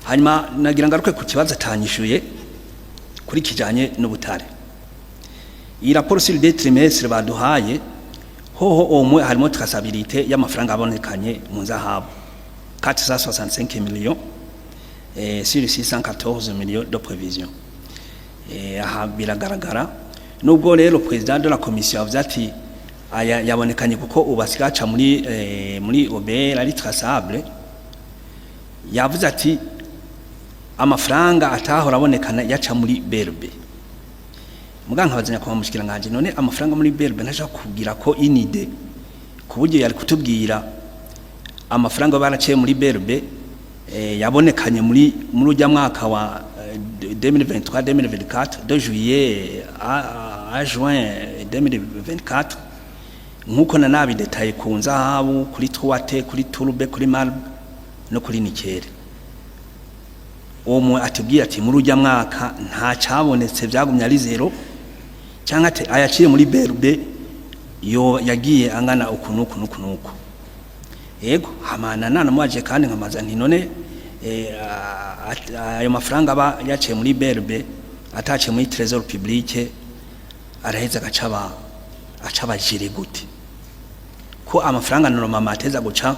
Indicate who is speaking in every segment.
Speaker 1: hanyuma nagira ngaruke ku kibazo atanyishuye kuri kijanye n'ubutare. Iyi raporo sur des trimestres baduhaye hoho omwe harimo traçabilité y'amafaranga abonekanye mu nzahabu 465 millions sur 614 millions de prévision. Aha biragaragara nubwo rero president de la commission yavuze ati aya yabonekanye kuko ubasigaca muri OBR ari traçable, yavuze ati amafaranga atahora abonekana yaca muri BRB. Muganga bazanya kwa Umushikiranganji, none amafaranga muri BRB ntaje kugira ko inide kuburyo yari kutubwira amafaranga baraciye muri BRB yabonekanye muri ujya mwaka wa 2023-2024 de juillet à juin 2024 nkuko nabi detail ku nzahabu kuri Truate kuri Turbe kuri Marble no kuri Nikere. Omwe atubwira ati muri ujya mwaka nta cyabonetse byagumya ari zero cyangwa ati ayaciye muri BRB yo yagiye angana ukunuku. Yego hamana nana mwaje kandi nkamaza nti none ayo mafaranga aba yaciye muri BRB ataciye muri Trésor Public araheza acaba jire gute ko amafaranga normal mateza guca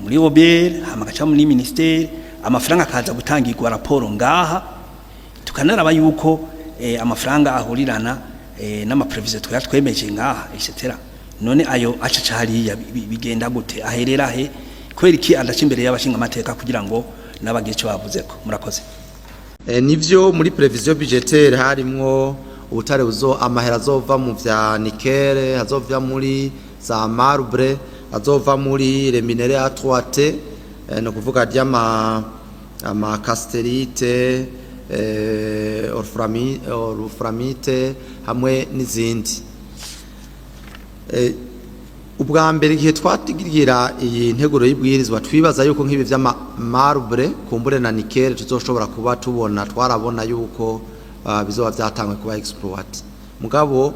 Speaker 1: muri OBR hamagaca muri ministère, amafaranga akaza gutangirwa raporo ngaha tukanaraba yuko amafaranga ahurirana n'amaprevision twemeje ngaha etc. None ayo acaca hariya bigenda gute aherera he kweri ki adaca imbere y'abashinga amateka kugira ngo nabagice bavuze ko murakoze.
Speaker 2: Nivyo muri prevision budgetaire harimwo ubutare amahera azova mu vya Nikere, azova muri za Marble, azova muri les minéraux à Truate, no kuvuga ama casterite, orframite hamwe n'izindi. Ubwa mbere igihe twatigira iyi nteguro y'ibwirizwa twibaza yuko nk'ibi vya Marble kumbure na Nikere tuzoshobora kuba tubona twarabona yuko bizoba byatangwe kuba exploit. Mugabo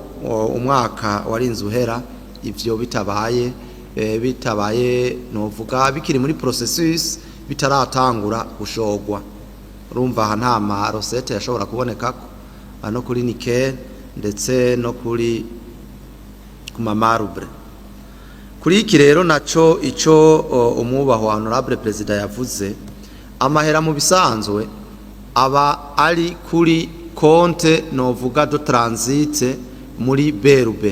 Speaker 2: umwaka warinze uhera ivyo bitabaye novuga bikiri muri processus bitaratangura gushogwa. Urumva nta ma recette yashobora kuboneka no kuri Nikere ndetse no kuri kuma Marble. Kuri iki rero naco ico umubaho honorable president yavuze, amahera mu bisanzwe aba ari kuri konte novuga do transit muri BRB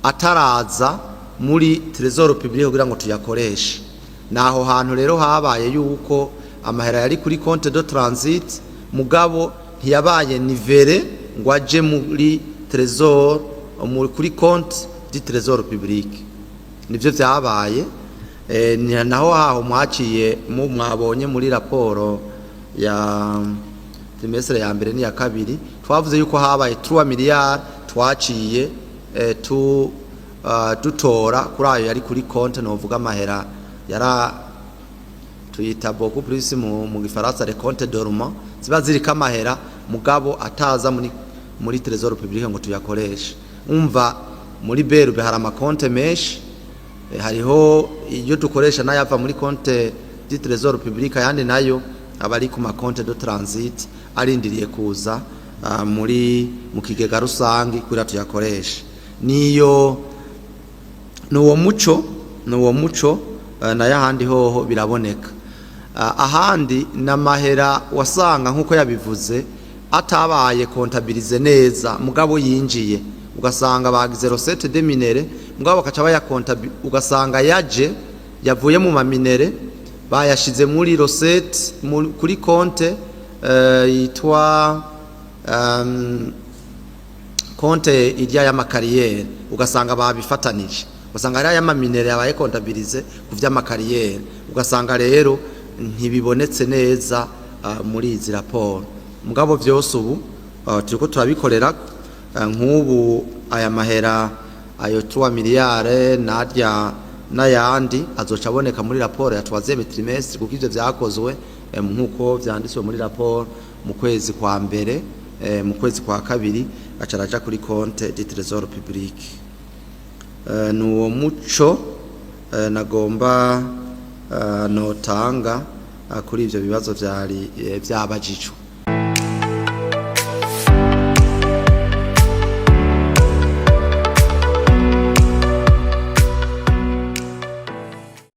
Speaker 2: ataraza muri Trésor Public kugira ngo tuyakoreshe. Naho hantu rero habaye yuko amahera yari kuri konte do transit mugabo ntiyabaye nivere ngo aje muri Trésor kuri konte di Trésor Public. Nivyo vyabaye naho haho mwaciye mwabonye muri raporo ya trimestre ya mbere ni ya kabiri twavuze yuko habaye 3 miliyari twaciye dutora kuri ayo yari kuri konte novuga amahera yara tuyita beaucoup plus mu gifaransa les comptes dormants ziba ziri kamahera mugabo ataza muri Trésor Public ngo tuyakoreshe. Umva muri BRB hari amakonte menshi, hariho iyo dukoresha nayava muri konte di Trésor Public yandi nayo abari ku makonte do transit arindiriye kuza mu kigega rusangi kuri tuyakoresha. Niyo nuwo muco na yahandi hoho biraboneka. Ahandi namahera wasanga nkuko yabivuze atabaye kontabilize neza mugabo yinjiye ugasanga bagize recette de minere mugabo bakaca bayakontabile ugasanga yavuye mu maminere bayashize muri recette kuri konte yitwa konte irya y'amakariyeri ugasanga babifatanije ugasanga ari ay'amaminere yabaye kontabilize ku vy'amakariyeri ugasanga rero ntibibonetse neza muri izi raporo. Mugabo vyose ubu turiko turabikorera nk'ubu aya mahera ayo 3 miliyari n'ayandi azoca aboneka muri raporo ya troisième trimestre kuko ivyo vyakozwe nk'uko vyanditswe muri raporo mu kwezi kwa mbere mu kwezi kwa kabiri acaraja kuri compte du Trésor Public. Nuwo muco nagomba notanga kuri ivyo bibazo vyari vyabajijwe.